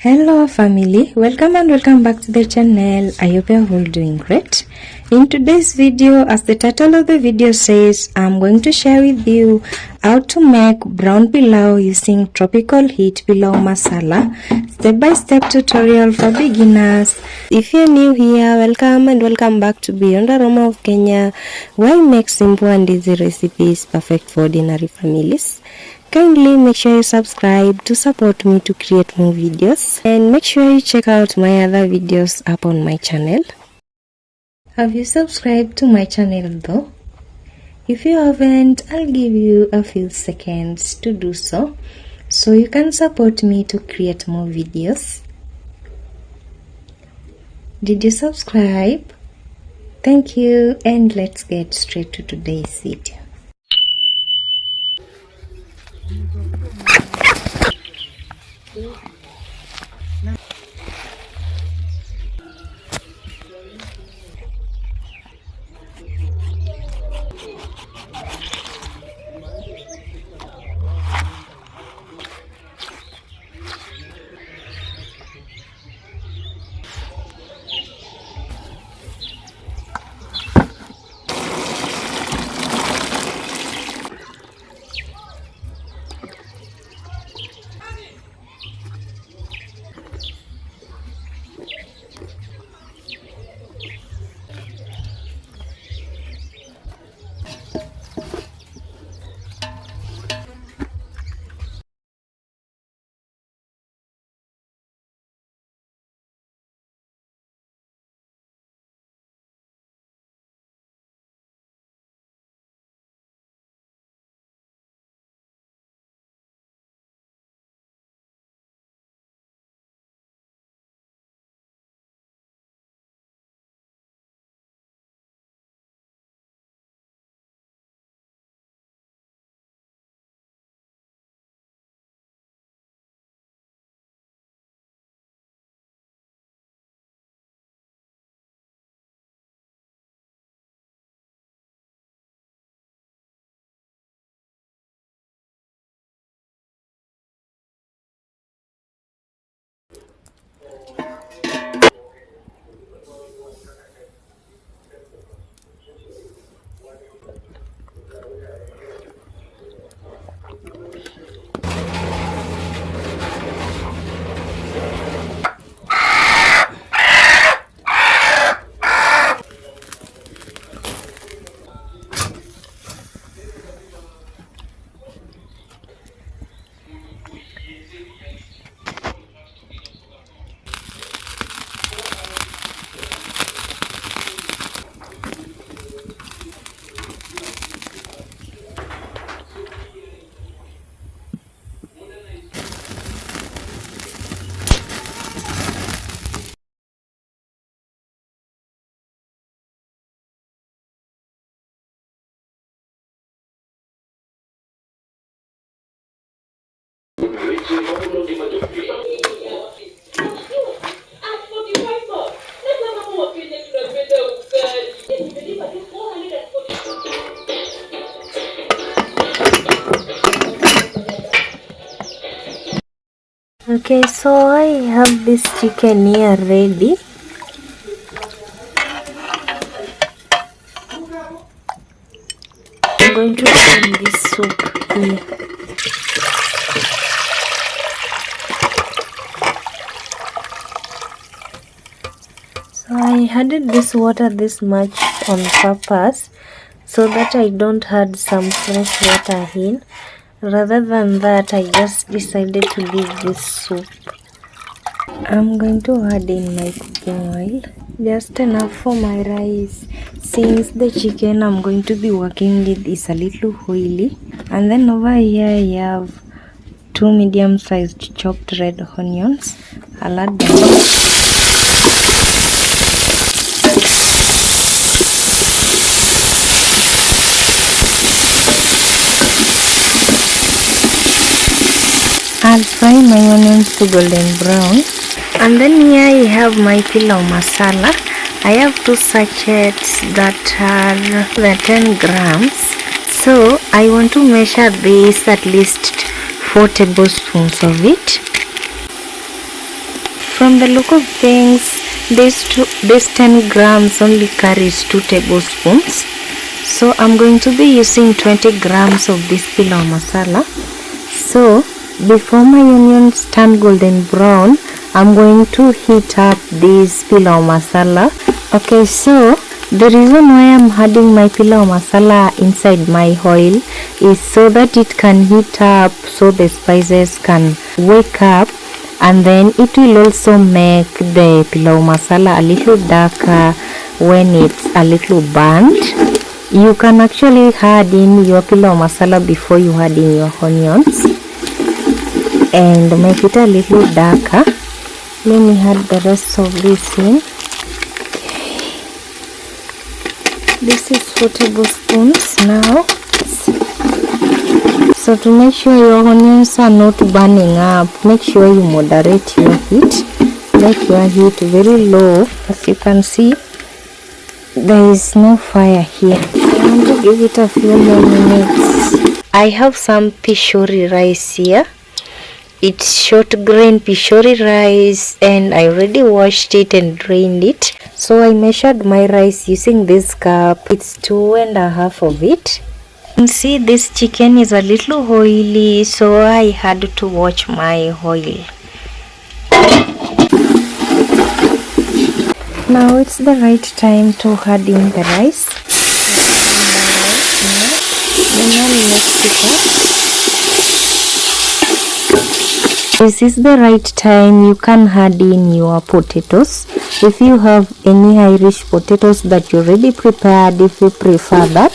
Hello family, welcome and welcome back to the channel. I hope you're all doing great. In today's video, as the title of the video says, I'm going to share with you how to make brown pilau using tropical heat pilau masala. Step-by-step tutorial for beginners. If you're new here, welcome and welcome back to Beyond Aroma of Kenya, where I make simple and easy recipes perfect for ordinary families. Kindly make sure you subscribe to support me to create more videos, and make sure you check out my other videos up on my channel. Have you subscribed to my channel though? If you haven't, I'll give you a few seconds to do so you can support me to create more videos. Did you subscribe? Thank you, and let's get straight to today's video. Okay, so I have this chicken here ready. I'm going to put in this soup here. So I added this water this much on purpose so that I don't add some fresh water in. Rather than that, I just decided to leave this soup. I'm going to add in my cooking oil, just enough for my rice, since the chicken I'm going to be working with is a little oily. And then over here I have 2 medium-sized chopped red onions. I'll add them. I'll fry my onions to golden brown. And then here I have my pilau masala. I have 2 sachets that are 10 grams. So I want to measure this at least 4 tablespoons of it. from the look of things, this 10 grams only carries 2 tablespoons. So I'm going to be using 20 grams of this pilau masala. So before my onions turn golden brown, I'm going to heat up this pilau masala. Okay, so the reason why I'm adding my pilau masala inside my oil is so that it can heat up, so the spices can wake up, and then it will also make the pilau masala a little darker when it's a little burnt. You can actually add in your pilau masala before you add in your onions and make it a little darker. Let me add the rest of this in. This is 4 tablespoons now. So to make sure your onions are not burning up, make sure you moderate your heat. Make your heat very low. As you can see, there is no fire here. I want to give it a few more minutes. I have some pishori rice here. It's short grain pishori rice, and I already washed it and drained it. So I measured my rice using this cup. It's 2.5 of it. You can see this chicken is a little oily, so I had to watch my oil. Now it's the right time to add in the rice. This is the right time you can add in your potatoes. If you have any Irish potatoes that you already prepared, if you prefer that.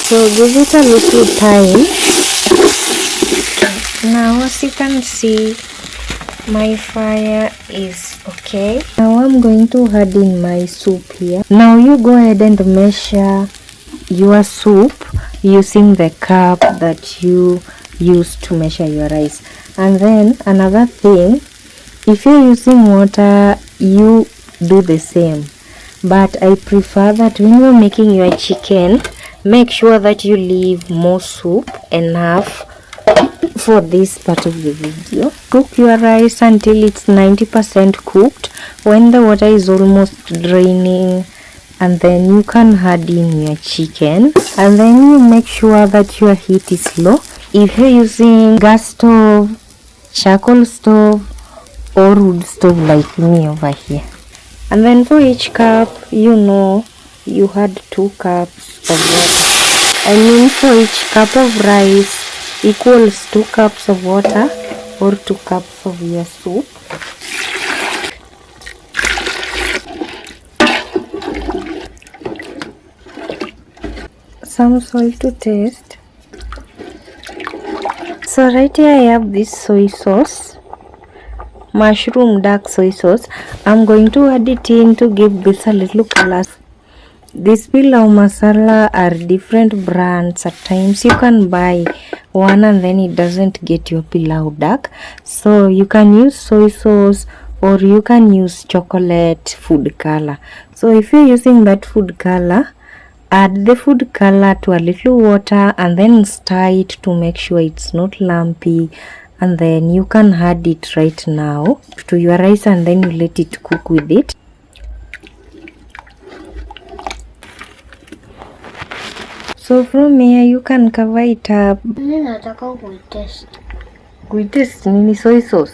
So give it a little time. Now as you can see, my fire is okay. Now I'm going to add in my soup here. Now you go ahead and measure your soup using the cup that you use to measure your rice. And then another thing, if you're using water, you do the same, but I prefer that when you're making your chicken, make sure that you leave more soup enough for this part of the video. Cook your rice until it's 90% cooked. When the water is almost draining, and then you can add in your chicken, and then you make sure that your heat is low. If you're using gas stove, charcoal stove, or wood stove like me over here. And then for each cup, you know, you add 2 cups of water. I mean, for each cup of rice equals 2 cups of water or 2 cups of your soup. Some salt to taste. So right here I have this soy sauce, mushroom dark soy sauce. I'm going to add it in to give this a little color. This pilau masala are different brands. At times you can buy one and then it doesn't get your pilau dark. So you can use soy sauce or you can use chocolate food color. So if you're using that food color, add the food color to a little water and then stir it to make sure it's not lumpy, and then you can add it right now to your rice and then you let it cook with it. So from here you can cover it up. Nataka kuitest. Kuitest nini soy sauce?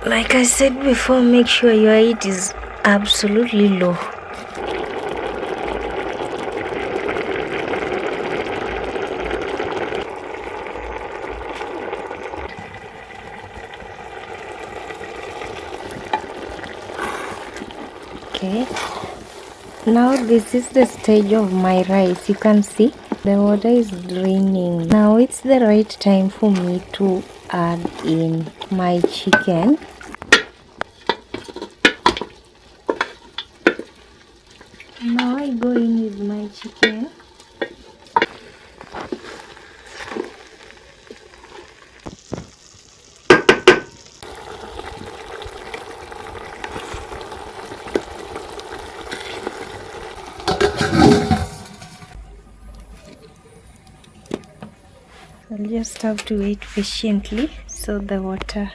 Like I said before, make sure your heat is absolutely low. Okay, now this is the stage of my rice. You can see the water is draining. Now it's the right time for me to add in my chicken. Now I go in with my chicken. I'll just have to wait patiently so the water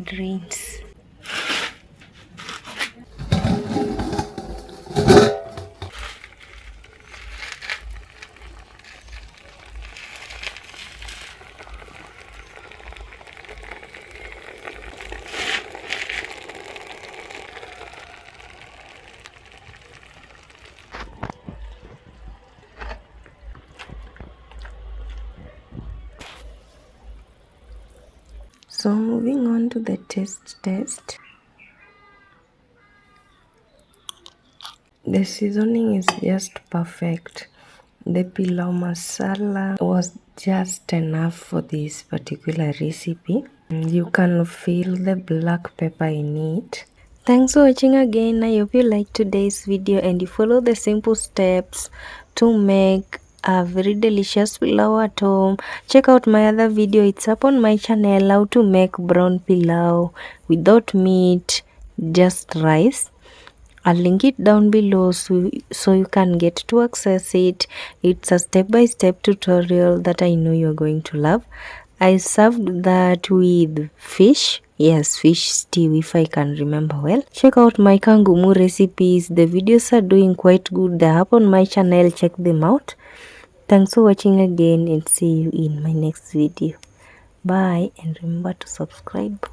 drains. So moving on to the taste test. The seasoning is just perfect. The pilau masala was just enough for this particular recipe. You can feel the black pepper in it. Thanks for watching again. I hope you liked today's video and you follow the simple steps to make a very delicious pilau at home. Check out my other video. It's up on my channel, how to make brown pilau without meat, just rice. I'll link it down below so you can get to access it. It's a step-by-step tutorial that I know you're going to love. I served that with fish. Yes, fish stew if I can remember well. Check out my kangumu recipes. The videos are doing quite good. They're up on my channel. Check them out. Thanks for watching again and see you in my next video. Bye and remember to subscribe.